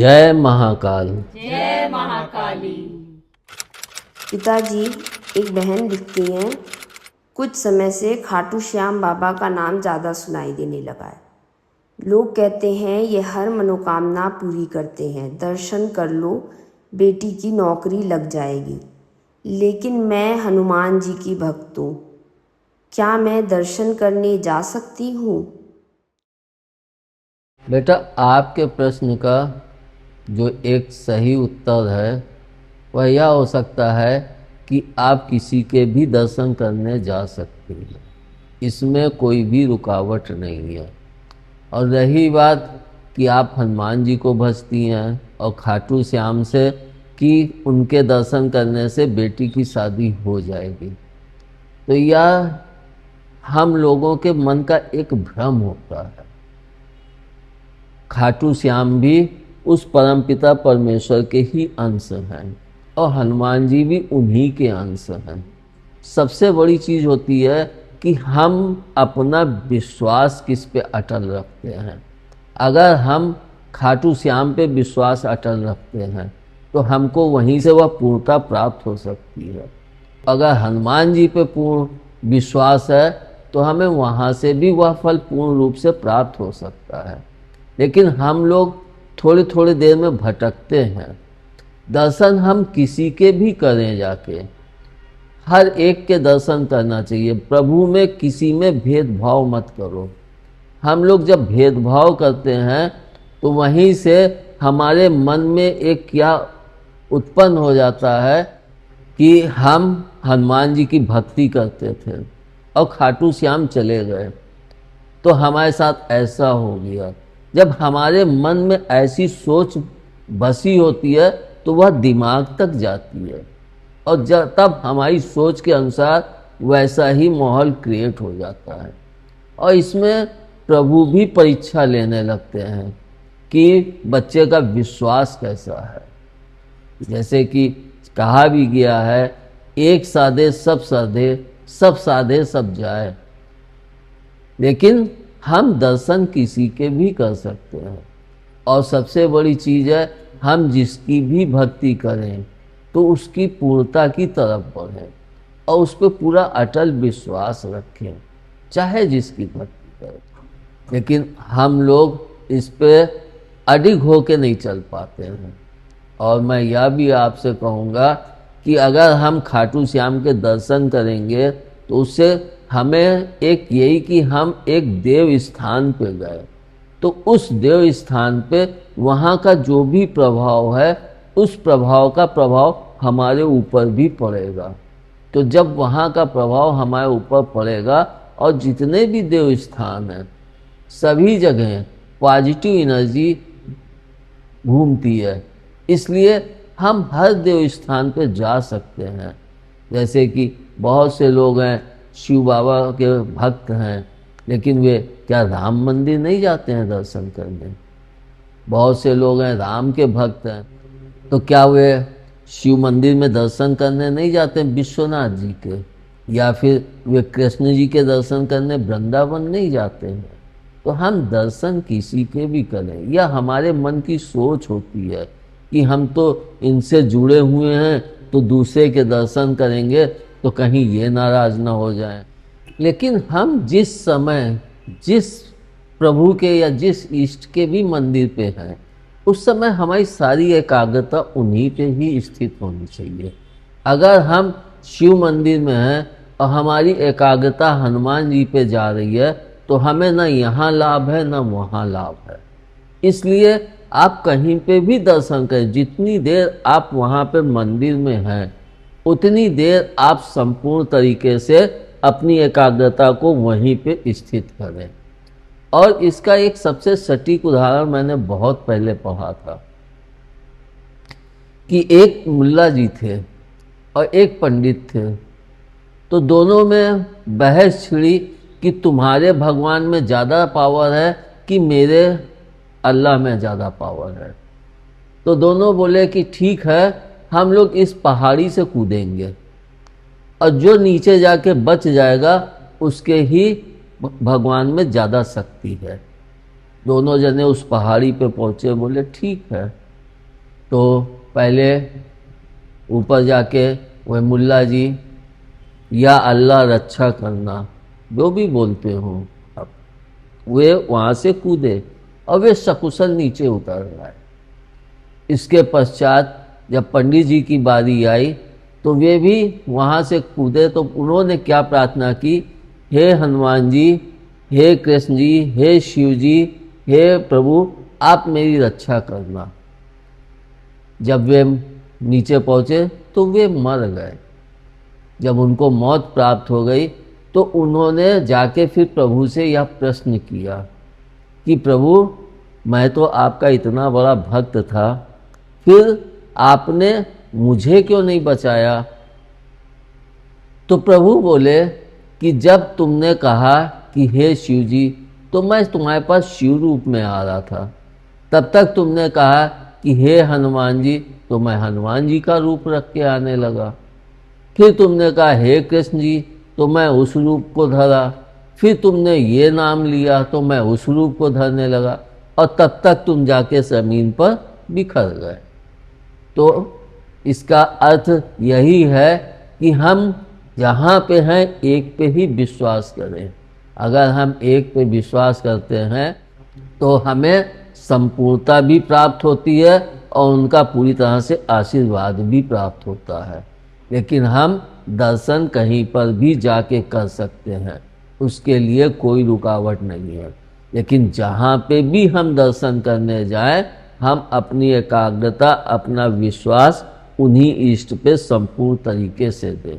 जय महाकाल। जय महाकाली। पिताजी, एक बहन लिखती हैं, कुछ समय से खाटू श्याम बाबा का नाम ज़्यादा सुनाई देने लगा है। लोग कहते हैं ये हर मनोकामना पूरी करते हैं, दर्शन कर लो बेटी की नौकरी लग जाएगी। लेकिन मैं हनुमान जी की भक्त हूँ, क्या मैं दर्शन करने जा सकती हूँ? बेटा, आपके प्रश्न का जो एक सही उत्तर है वह यह हो सकता है कि आप किसी के भी दर्शन करने जा सकते हैं, इसमें कोई भी रुकावट नहीं है। और रही बात कि आप हनुमान जी को भजती हैं और खाटू श्याम से कि उनके दर्शन करने से बेटी की शादी हो जाएगी, तो यह हम लोगों के मन का एक भ्रम होता है। खाटू श्याम भी उस परमपिता परमेश्वर के ही अंश हैं और हनुमान जी भी उन्हीं के अंश हैं। सबसे बड़ी चीज़ होती है कि हम अपना विश्वास किस पे अटल रखते हैं। अगर हम खाटू श्याम पे विश्वास अटल रखते हैं तो हमको वहीं से वह पूर्णता प्राप्त हो सकती है। अगर हनुमान जी पे पूर्ण विश्वास है तो हमें वहाँ से भी वह फल पूर्ण रूप से प्राप्त हो सकता है। लेकिन हम लोग थोड़ी थोड़ी देर में भटकते हैं। दर्शन हम किसी के भी करें जाके, हर एक के दर्शन करना चाहिए। प्रभु में किसी में भेदभाव मत करो। हम लोग जब भेदभाव करते हैं तो वहीं से हमारे मन में एक क्या उत्पन्न हो जाता है कि हम हनुमान जी की भक्ति करते थे और खाटू श्याम चले गए, तो हमारे साथ ऐसा हो गया। जब हमारे मन में ऐसी सोच बसी होती है तो वह दिमाग तक जाती है और तब हमारी सोच के अनुसार वैसा ही माहौल क्रिएट हो जाता है। और इसमें प्रभु भी परीक्षा लेने लगते हैं कि बच्चे का विश्वास कैसा है। जैसे कि कहा भी गया है, एक साधे सब साधे, सब साधे सब जाए। लेकिन हम दर्शन किसी के भी कर सकते हैं। और सबसे बड़ी चीज़ है, हम जिसकी भी भक्ति करें तो उसकी पूर्णता की तरफ बढ़ें और उस पर पूरा अटल विश्वास रखें, चाहे जिसकी भक्ति करें। लेकिन हम लोग इस पे अडिग होके नहीं चल पाते हैं। और मैं यह भी आपसे कहूँगा कि अगर हम खाटू श्याम के दर्शन करेंगे तो उससे हमें एक यही कि हम एक देव स्थान पे गए, तो उस देव स्थान पे वहाँ का जो भी प्रभाव है उस प्रभाव का प्रभाव हमारे ऊपर भी पड़ेगा। तो जब वहाँ का प्रभाव हमारे ऊपर पड़ेगा और जितने भी देव स्थान हैं सभी जगह पॉजिटिव एनर्जी घूमती है, इसलिए हम हर देव स्थान पे जा सकते हैं। जैसे कि बहुत से लोग हैं शिव बाबा के भक्त हैं, लेकिन वे क्या राम मंदिर नहीं जाते हैं दर्शन करने? बहुत से लोग हैं राम के भक्त हैं, तो क्या वे शिव मंदिर में दर्शन करने नहीं जाते हैं विश्वनाथ जी के? या फिर वे कृष्ण जी के दर्शन करने वृंदावन नहीं जाते हैं? तो हम दर्शन किसी के भी करें, यह हमारे मन की सोच होती है कि हम तो इनसे जुड़े हुए हैं तो दूसरे के दर्शन करेंगे तो कहीं ये नाराज ना हो जाए। लेकिन हम जिस समय जिस प्रभु के या जिस इष्ट के भी मंदिर पे हैं उस समय हमारी सारी एकाग्रता उन्हीं पे ही स्थित होनी चाहिए। अगर हम शिव मंदिर में हैं और हमारी एकाग्रता हनुमान जी पे जा रही है तो हमें ना यहाँ लाभ है ना वहाँ लाभ है। इसलिए आप कहीं पे भी दर्शन करें, जितनी देर आप वहाँ पे मंदिर में हैं उतनी देर आप संपूर्ण तरीके से अपनी एकाग्रता को वहीं पे स्थित करें। और इसका एक सबसे सटीक उदाहरण मैंने बहुत पहले पढ़ा था कि एक मुल्ला जी थे और एक पंडित थे, तो दोनों में बहस छिड़ी कि तुम्हारे भगवान में ज़्यादा पावर है कि मेरे अल्लाह में ज़्यादा पावर है। तो दोनों बोले कि ठीक है, हम लोग इस पहाड़ी से कूदेंगे और जो नीचे जाके बच जाएगा उसके ही भगवान में ज़्यादा शक्ति है। दोनों जने उस पहाड़ी पे पहुँचे, बोले ठीक है तो पहले ऊपर जाके वह मुल्ला जी या अल्लाह रक्षा करना जो भी बोलते हो अब, वे वहाँ से कूदे और वे सकुशल नीचे उतर गए। इसके पश्चात जब पंडित जी की बारी आई तो वे भी वहाँ से कूदे, तो उन्होंने क्या प्रार्थना की, हे हनुमान जी, हे कृष्ण जी, हे शिव जी, हे प्रभु, आप मेरी रक्षा करना। जब वे नीचे पहुँचे तो वे मर गए। जब उनको मौत प्राप्त हो गई तो उन्होंने जाके फिर प्रभु से यह प्रश्न किया कि प्रभु, मैं तो आपका इतना बड़ा भक्त था, फिर आपने मुझे क्यों नहीं बचाया? तो प्रभु बोले कि जब तुमने कहा कि हे शिव जी, तो मैं तुम्हारे पास शिव रूप में आ रहा था। तब तक तुमने कहा कि हे हनुमान जी, तो मैं हनुमान जी का रूप रख के आने लगा। फिर तुमने कहा हे कृष्ण जी, तो मैं उस रूप को धरा। फिर तुमने ये नाम लिया तो मैं उस रूप को धरने लगा, और तब तक तुम जाके ज़मीन पर बिखर गए। तो इसका अर्थ यही है कि हम जहाँ पे हैं एक पे ही विश्वास करें। अगर हम एक पे विश्वास करते हैं तो हमें संपूर्णता भी प्राप्त होती है और उनका पूरी तरह से आशीर्वाद भी प्राप्त होता है। लेकिन हम दर्शन कहीं पर भी जाके कर सकते हैं, उसके लिए कोई रुकावट नहीं है। लेकिन जहाँ पे भी हम दर्शन करने जाएं, हम अपनी एकाग्रता, अपना विश्वास उन्हीं इष्ट पे संपूर्ण तरीके से दें।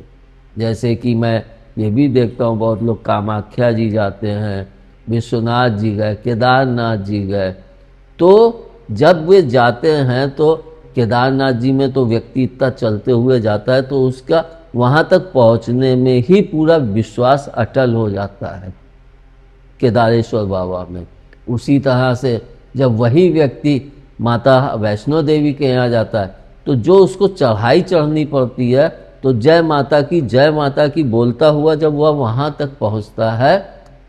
जैसे कि मैं ये भी देखता हूँ, बहुत लोग कामाख्या जी जाते हैं, विश्वनाथ जी गए, केदारनाथ जी गए। तो जब वे जाते हैं तो केदारनाथ जी में तो व्यक्ति इतना चलते हुए जाता है, तो उसका वहाँ तक पहुँचने में ही पूरा विश्वास अटल हो जाता है केदारेश्वर बाबा में। उसी तरह से जब वही व्यक्ति माता वैष्णो देवी के यहाँ जाता है, तो जो उसको चढ़ाई चढ़नी पड़ती है, तो जय माता की बोलता हुआ जब वह वहाँ तक पहुँचता है,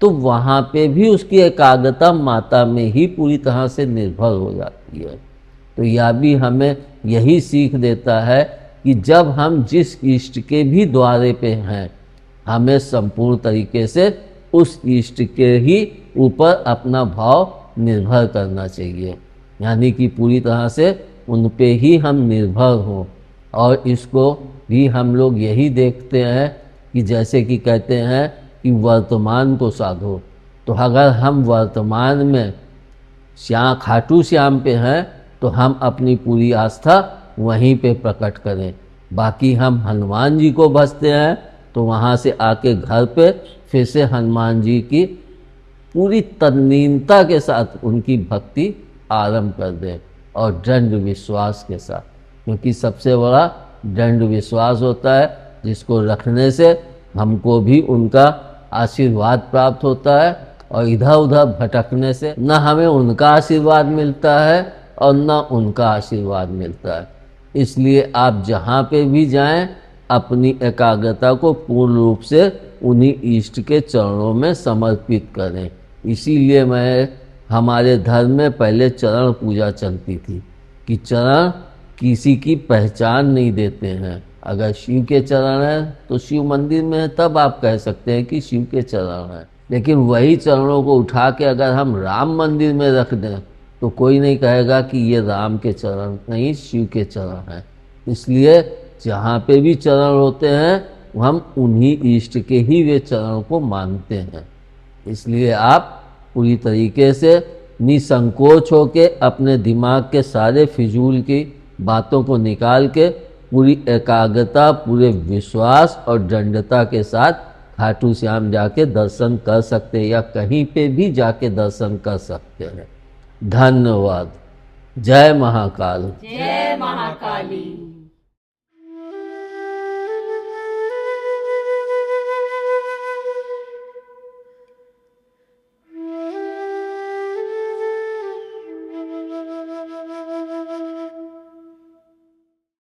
तो वहाँ पे भी उसकी एकाग्रता माता में ही पूरी तरह से निर्भर हो जाती है। तो यह भी हमें यही सीख देता है कि जब हम जिस इष्ट के भी द्वारे पे हैं, हमें संपूर्ण तरीके से उस इष्ट के ही ऊपर अपना भाव निर्भर करना चाहिए, यानी कि पूरी तरह से उन पे ही हम निर्भर हों। और इसको भी हम लोग यही देखते हैं कि जैसे कि कहते हैं कि वर्तमान को साधो। तो अगर हम वर्तमान में खाटू श्याम पे हैं तो हम अपनी पूरी आस्था वहीं पे प्रकट करें। बाकी हम हनुमान जी को भजते हैं तो वहाँ से आके घर पे फिर से हनुमान जी की पूरी तन्लीनता के साथ उनकी भक्ति आरंभ कर दें, और दृढ़ विश्वास के साथ, क्योंकि सबसे बड़ा दृढ़ विश्वास होता है जिसको रखने से हमको भी उनका आशीर्वाद प्राप्त होता है, और इधर उधर भटकने से न हमें उनका आशीर्वाद मिलता है और न उनका आशीर्वाद मिलता है। इसलिए आप जहाँ पे भी जाएं, अपनी एकाग्रता को पूर्ण रूप से उन्हीं इष्ट के चरणों में समर्पित करें। इसीलिए हमारे धर्म में पहले चरण पूजा चलती थी कि चरण किसी की पहचान नहीं देते हैं। अगर शिव के चरण हैं तो शिव मंदिर में है, तब आप कह सकते हैं कि शिव के चरण हैं। लेकिन वही चरणों को उठा के अगर हम राम मंदिर में रख दें तो कोई नहीं कहेगा कि ये राम के चरण नहीं, शिव के चरण हैं। इसलिए जहाँ पे भी चरण होते हैं हम उन्हीं इष्ट के ही वे चरण को मानते हैं। इसलिए आप पूरी तरीके से निसंकोच होके अपने दिमाग के सारे फिजूल की बातों को निकाल के पूरी एकाग्रता, पूरे विश्वास और दृढ़ता के साथ खाटू श्याम जाके दर्शन कर सकते हैं, या कहीं पे भी जाके दर्शन कर सकते हैं। धन्यवाद। जय महाकाल। जय महाकाली।